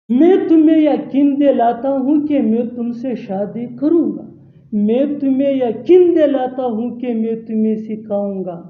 میں تمہیں یقین دلاتا ہوں کہ میں تم سے شادی کروں گا. میں تمہیں یقین دلاتا ہوں کہ میں تمہیں سکھاؤں گا.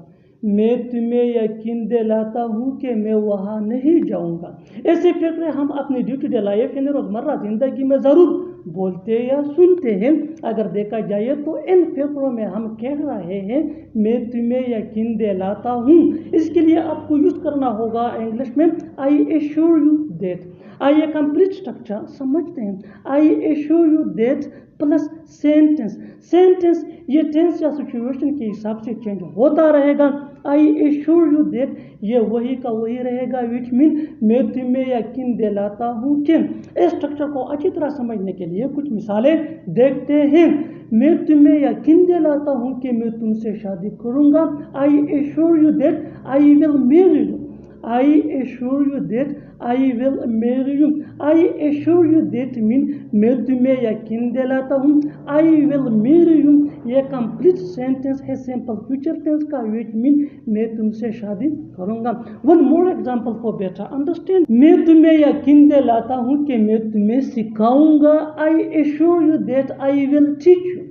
میں تمہیں یقین دلاتا ہوں کہ میں وہاں نہیں جاؤں گا. ایسے فقرے ہم اپنی ڈے ٹو ڈے لائف یعنی روزمرہ زندگی میں ضرور بولتے یا سنتے ہیں. اگر دیکھا جائے تو ان فقروں میں ہم کہہ رہے ہیں میں تمہیں یقین دلاتا ہوں. اس کے لیے آپ کو یوز کرنا ہوگا انگلش میں آئی ایشور یو دیٹ. آئیے کمپلیٹ اسٹرکچر سمجھتے ہیں. I assure you that plus sentence. Sentence یہ ٹینس یا سچویشن کے حساب سے چینج ہوتا رہے گا. آئی ایشور یو دیٹ یہ وہی کا وہی رہے گا وچ مین میں تمہیں یقین دلاتا ہوں کہ. اس اسٹرکچر کو اچھی طرح سمجھنے کے لیے کچھ مثالیں دیکھتے ہیں. میں تمہیں یقین دلاتا ہوں کہ میں تم سے شادی کروں گا. I assure you that I ول میری you. I assure you that I will marry you. I assure you that mean میں تمہیں یقین دلاتا ہوں. I will marry you یہ کمپلیٹ سینٹینس ہے سمپل فیوچر ٹینس کا which mean میں تم سے شادی کروں گا. One more example for better understand. میں تمہیں یقین دلاتا ہوں کہ میں تمہیں سکھاؤں گا. I assure you that I will teach you.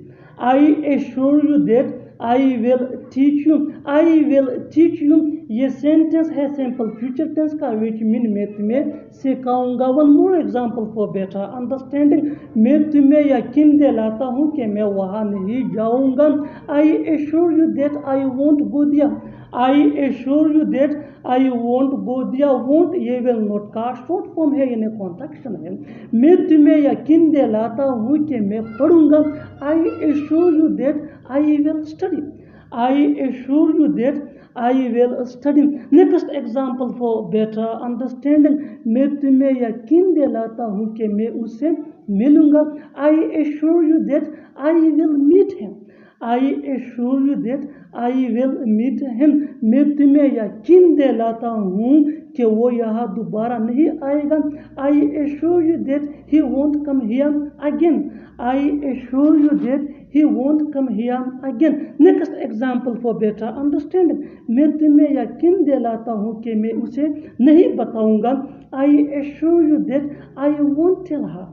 I assure you that I will teach you. I will teach you یہ سینٹینس ہے سمپل فیوچر ٹینس کا which mean میں تمہیں سکھاؤں گا. One more example for better understanding. میں تمہیں یقین دلاتا ہوں کہ میں وہاں نہیں جاؤں گا. I assure you that I won't go there. I assure you that I won't go there. won't یہ will not کا شارٹ فارم ہے یعنی کانٹریکشن ہے. میں تمہیں یقین دلاتا ہوں کہ میں پڑھوں گا. I assure you that I will study. I assure you that I will study. Next example for better understanding. میں تمہیں یقین دلاتا ہوں کہ میں اس سے ملوں گا. I assure you that I will meet him. I assure you that I will meet him. میں tمہیں یقین دلاتا ہوں کہ وہ یہاں دوبارہ نہیں آئے گا. I assure you that he won't come here again. I assure you that he won't come here again. Next example for better understanding. میں تمہیں یقین دلاتا ہوں کہ میں اسے نہیں بتاؤں گا. I assure you that I won't tell her.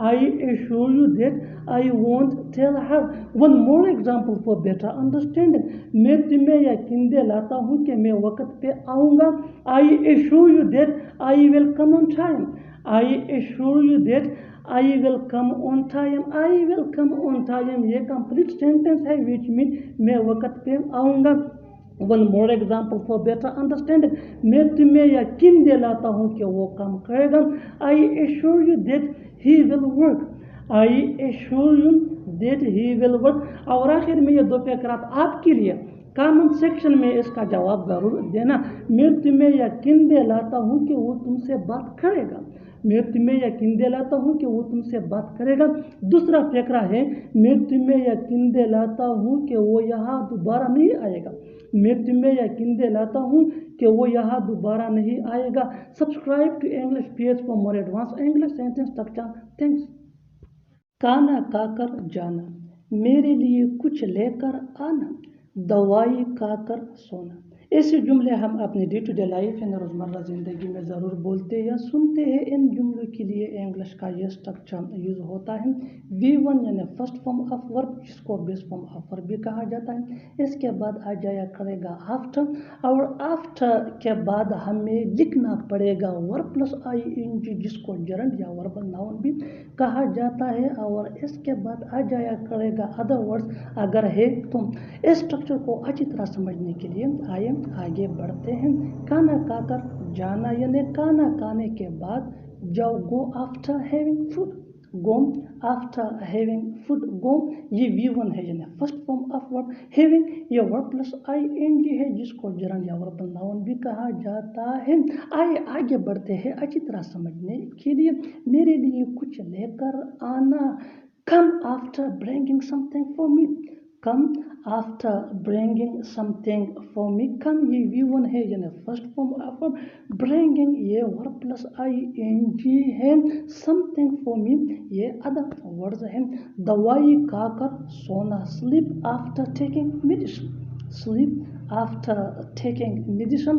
I assure you that I won't tell her. One more example for better understanding. میں تمہیں یقین دلاتا ہوں کہ میں وقت پہ آؤں گا. I assure you that I will come on time. I assure you that I will come on time. I will come on time یہ complete sentence ہے which mean میں وقت پہ آؤں گا. One more example for better understanding. میں تمہیں یقین دلاتا ہوں کہ وہ کام کرے گا. I assure you that he will work. I assure you that he will work. اور آخر میں یہ دو فقرات آپ کے لیے کامن سیکشن میں اس کا جواب ضرور دینا. میں تمہیں یقین دلاتا ہوں کہ وہ تم سے بات کرے گا. میں تمہیں یقین دلاتا ہوں کہ وہ تم سے بات کرے گا. دوسرا فقرہ ہے میں تمہیں یقین دلاتا ہوں کہ وہ یہاں دوبارہ نہیں آئے گا. میں تمہیں یقین دلاتا ہوں کہ وہ یہاں دوبارہ نہیں آئے گا. Subscribe to English page for more advance English sentence structure. Thanks. کانا کھا کر جانا. میرے لیے کچھ لے کر آنا. دوائی کھا کر سونا. ایسے جملے ہم اپنی ڈے ٹو ڈے لائف یعنی روزمرہ زندگی میں ضرور بولتے یا سنتے ہیں. ان جملوں کے لیے انگلش کا یہ اسٹرکچر یوز ہوتا ہے. V1 یعنی فرسٹ فارم آف ورب جس کو بیس فارم آف ورب بھی کہا جاتا ہے. اس کے بعد آ جایا کرے گا آفٹر اور آفٹر کے بعد ہمیں لکھنا پڑے گا ورب پلس ING جس کو جرنڈ یا وربل ناؤن بھی کہا جاتا ہے. اور اس کے بعد آ جایا کرے گا ادر ورڈز اگر ہے تو. اس اسٹرکچر کو اچھی طرح سمجھنے کے لیے آئے آگے بڑھتے ہیں. کھانا کھا کر جانا یعنی کھانا کھانے کے بعد جاؤ. Go after having food. Go after having food. Go یہ V1 ہے یعنی first form of verb. Having یہ ورب پلس ING ہے جس کو جرنڈ یا وربل ناؤن بھی کہا جاتا ہے. آئے آگے بڑھتے ہیں اچھی طرح سمجھنے کے لیے. میرے لیے کچھ لے کر آنا. Come after bringing something for me. Come after bringing something for me. Come یہ V1 ہے یعنی فرسٹ فارم آف ورب. Bringing یہ ورب پلس ING ہے. Something for me یہ ادر ورڈز ہیں. دوائی کھا کر سونا. Sleep after taking medicine. sleep after taking medicine।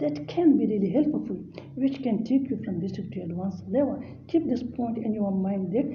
that can be really helpful which can take you from basic to advanced level। keep this point in your mind that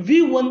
V1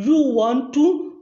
U12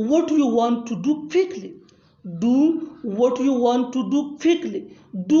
what you want to do quickly, do what you want to do quickly। do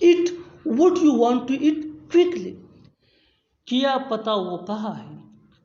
eat what you want to eat quickly. کیا پتہ وہ کہاں ہے،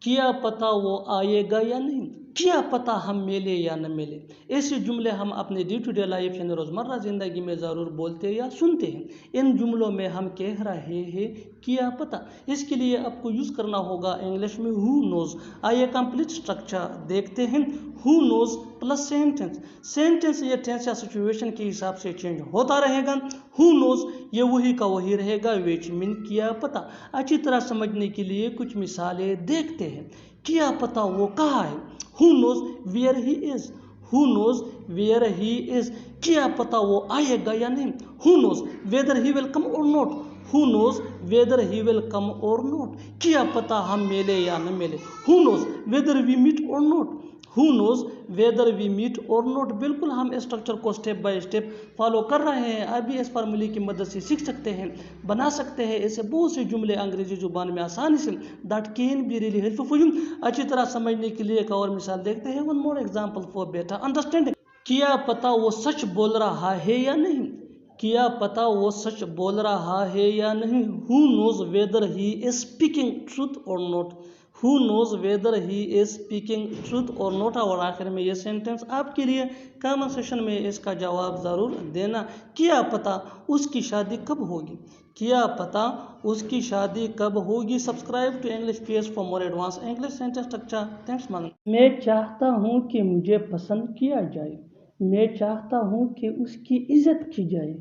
کیا پتہ وہ آئے گا یا نہیں، کیا پتہ ہم ملے یا نہ ملے. ایسے جملے ہم اپنے ڈے ٹو ڈے لائف یعنی روزمرہ زندگی میں ضرور بولتے یا سنتے ہیں. ان جملوں میں ہم کہہ رہے ہیں کیا پتہ. اس کے لیے آپ کو یوز کرنا ہوگا انگلش میں who knows. آئیے کمپلیٹ اسٹرکچر دیکھتے ہیں. who knows plus sentence. Sentence یہ ٹینس یا سچویشن کے حساب سے چینج ہوتا رہے گا. who knows یہ وہی کا وہی رہے گا which mean کیا پتہ. اچھی طرح سمجھنے کے لیے کچھ مثالیں دیکھتے ہیں. کیا پتہ وہ کہاں ہے. who knows where he is. who knows where he is. کیا پتہ وہ آئے گا یا نہیں. who knows whether he will come or not. who knows whether he will come or not. کیا پتہ ہم ملے یا نہ ملے. who knows whether we meet or not. who knows whether we meet or not. بالکل ہم اسٹرکچر کو سٹیپ بائی سٹیپ فالو کر رہے ہیں. ابھی اس فارمولی کی مدد سے سیکھ سکتے ہیں، بنا سکتے ہیں ایسے بہت سے جملے انگریزی زبان میں آسانی سے. that can be really helpful for you. اچھی طرح سمجھنے کے لیے ایک اور مثال دیکھتے ہیں. one more example for better understanding. کیا پتہ وہ سچ بول رہا ہے یا نہیں. کیا پتہ وہ سچ بول رہا ہے یا نہیں. who knows whether he is speaking truth or not. who knows whether he is speaking truth or not. اور آخر میں یہ سینٹینس آپ کے لیے کامن سیشن میں اس کا جواب ضرور دینا. کیا پتہ اس کی شادی کب ہوگی. کیا پتہ اس کی شادی کب ہوگی. Subscribe to English PS for more advance English sentence structure. Thanks man. میں چاہتا ہوں کہ مجھے پسند کیا جائے. میں چاہتا ہوں کہ اس کی عزت کی جائے.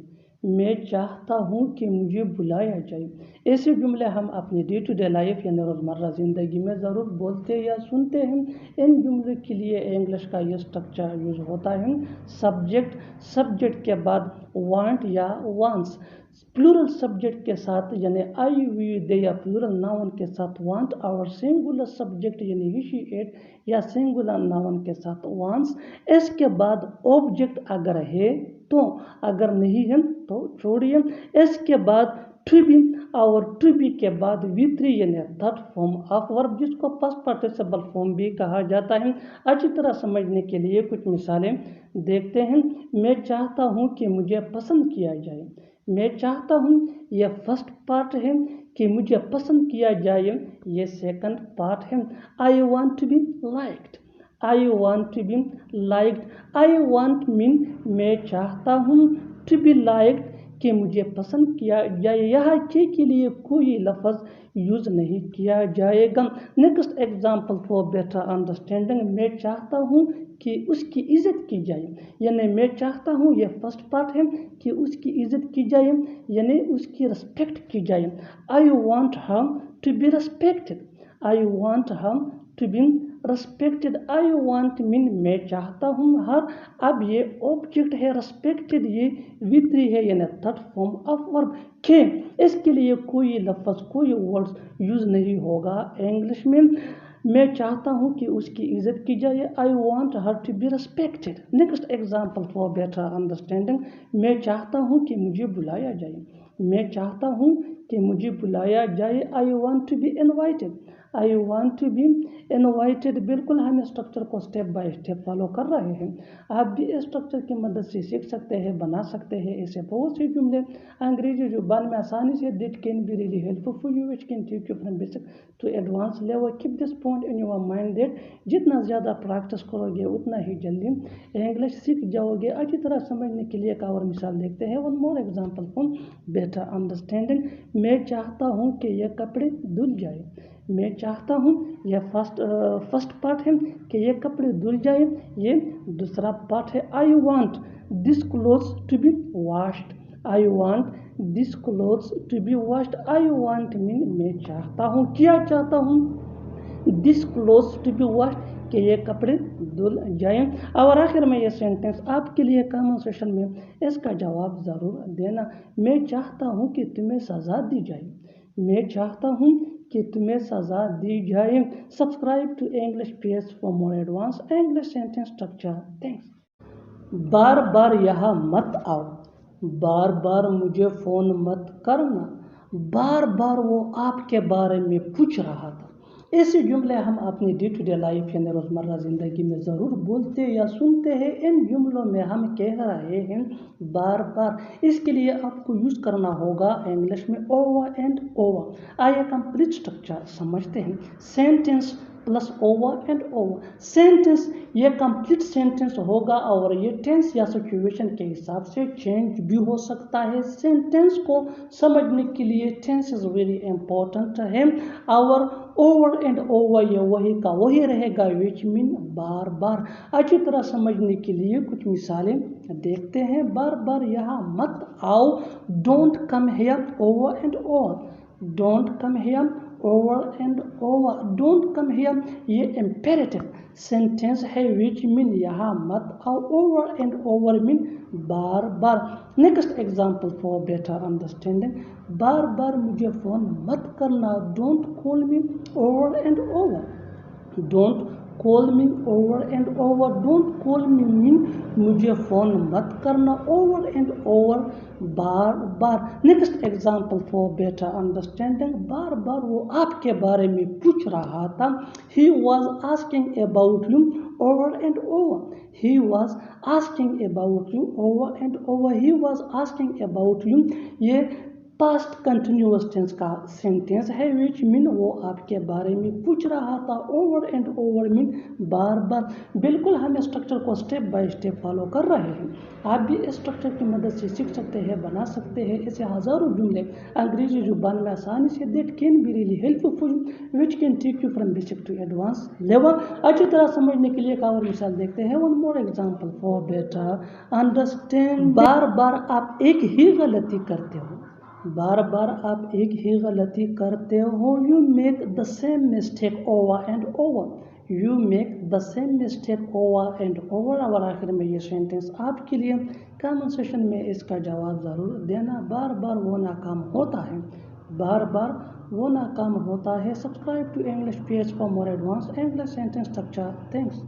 میں چاہتا ہوں کہ مجھے بلایا جائے. ایسے جملے ہم اپنی ڈے ٹو ڈے لائف یعنی روزمرہ زندگی میں ضرور بولتے یا سنتے ہیں. ان جملے کے لیے انگلش کا یہ اسٹرکچر یوز ہوتا ہے. سبجیکٹ کے بعد وانٹ یا وانس. پلورل سبجیکٹ کے ساتھ یعنی آئی وی دے یا پلورل ناؤن کے ساتھ وانٹ. اور سنگولر سبجیکٹ یعنی ہی شی اٹ یا سنگولر ناؤن کے ساتھ وانس. اس کے بعد آبجیکٹ اگر ہے تو، اگر نہیں ہے تو چھوڑیے. اس کے بعد ٹو بی اور ٹو بی کے بعد V3 یعنی تھرڈ فارم آف ورب جس کو پاسٹ پارٹیسپل فارم بھی کہا جاتا ہے. اچھی طرح سمجھنے کے لیے کچھ مثالیں دیکھتے ہیں. میں چاہتا ہوں کہ مجھے پسند کیا جائے. میں چاہتا ہوں یہ فرسٹ پارٹ ہے، کہ مجھے پسند کیا جائے یہ سیکنڈ پارٹ ہے. I want to be liked. I want to be liked. I want mean میں چاہتا ہوں. to be liked کہ مجھے پسند کیا جائے. یہاں کے لیے کوئی لفظ یوز نہیں کیا جائے گا. Next example for better understanding. میں چاہتا ہوں کہ اس کی عزت کی جائے. یعنی میں چاہتا ہوں یہ فرسٹ پارٹ ہے کہ اس کی عزت کی جائے یعنی اس کی رسپیکٹ کی جائے. I want her to be respected. I want her to be respected. I want mean میں چاہتا ہوں ہر. اب یہ آبجیکٹ ہے. respected یہ V3 ہے یعنی تھرڈ فارم آف ورب. کہ اس کے لیے کوئی لفظ کوئی ورڈ یوز نہیں ہوگا انگلش میں. میں چاہتا ہوں کہ اس کی عزت کی جائے. I want her to be respected. Next example for better understanding. میں چاہتا ہوں کہ مجھے بلایا جائے. میں چاہتا ہوں کہ مجھے بلایا جائے. I want to be invited. I want to be invited. بالکل ہم اسٹرکچر کو اسٹیپ بائی اسٹیپ فالو کر رہے ہیں. آپ بھی اسٹرکچر کی مدد سے سیکھ سکتے ہیں، بنا سکتے ہیں ایسے بہت سے جملے انگریزی زبان میں آسانی سے. That can be really helpful for you which can take you from basic to advanced level. Keep this point in your mind that جتنا زیادہ پریکٹس کرو گے اتنا ہی جلدی انگلش سیکھ جاؤ گے. اچھی طرح سمجھنے کے لیے ایک اور مثال دیکھتے ہیں. one more example for better understanding. میں چاہتا ہوں کہ یہ کپڑے دھل جائے. میں چاہتا ہوں یہ فرسٹ پارٹ ہے کہ یہ کپڑے دھل جائے. یہ دوسرا پارٹ ہے. I want this clothes to be washed. I want this clothes to be washed. I want mean میں چاہتا ہوں. کیا چاہتا ہوں. this clothes to be washed کہ یہ کپڑے دھل جائیں. اور آخر میں یہ سینٹینس آپ کے لیے کامن سیشن میں اس کا جواب ضرور دینا. میں چاہتا ہوں کہ تمہیں سزا دی جائے. میں چاہتا ہوں کہ تمہیں سزا دی جائے. Subscribe to English PS for more advance English sentence structure. Thanks. بار بار یہاں مت آؤ. بار بار مجھے فون مت کرنا. بار بار وہ آپ کے بارے میں پوچھ رہا تھا. ایسے جملے ہم اپنی ڈے ٹو ڈے لائف یعنی روزمرہ زندگی میں ضرور بولتے یا سنتے ہیں. ان جملوں میں ہم کہہ رہے ہیں بار بار. اس کے لیے آپ کو یوز کرنا ہوگا انگلش میں اوور اینڈ اوور. آئیے کمپلیٹ اسٹرکچر سمجھتے ہیں. Sentence plus over and over. Sentence یہ کمپلیٹ سینٹینس ہوگا اور یہ ٹینس یا سچویشن کے حساب سے چینج بھی ہو سکتا ہے. سینٹینس کو سمجھنے کے لیے ٹینس از ویری امپورٹنٹ ہے. اور اوور اینڈ اوور یہ وہی کا وہی رہے گا وچ مین بار بار. اچھی طرح سمجھنے کے لیے کچھ مثالیں دیکھتے ہیں. بار بار یہاں مت آؤ. Don't come here over and over. Don't come here over and over. Don't come here یہ امپیریٹو سینٹینس ہے وچ مین یہاں مت آؤ. اوور اینڈ اوور مین بار بار. Next example for better understanding. بار بار مجھے فون مت کرنا. Don't call me over and over. Don't call me over and over. Don't call me mean مجھے فون مت کرنا. اوور اینڈ اوور بار بار. Next example for better understanding. بار بار وہ آپ کے بارے میں پوچھ رہا تھا. He was asking about you over and over. He was asking about you over and over. He was asking about you یہ پاسٹ کنٹینیوس ٹینس کا سینٹینس ہے وچ مین وہ آپ کے بارے میں پوچھ رہا تھا. اوور اینڈ اوور مین بار بار. بالکل ہم اسٹرکچر کو اسٹیپ بائی اسٹیپ فالو کر رہے ہیں. آپ بھی اسٹرکچر کی مدد سے سیکھ سکتے ہیں, بنا سکتے ہیں ایسے ہزاروں جملے انگریزی زبان میں آسانی سے. That can be really helpful which can take you from basic to advance level. اچھی طرح سمجھنے کے لیے ایک اور مثال دیکھتے ہیں. One more example for better understand. بار بار آپ ایک ہی غلطی کرتے ہو. بار بار آپ ایک ہی غلطی کرتے ہو. You make the same mistake over and over. You make the same mistake over and over. اور آخر میں یہ سینٹینس آپ کے لیے کامن سیشن میں اس کا جواب ضرور دینا. بار بار وہ ناکام ہوتا ہے. بار بار وہ ناکام ہوتا ہے. Subscribe to English page for more advance English sentence structure. Thanks.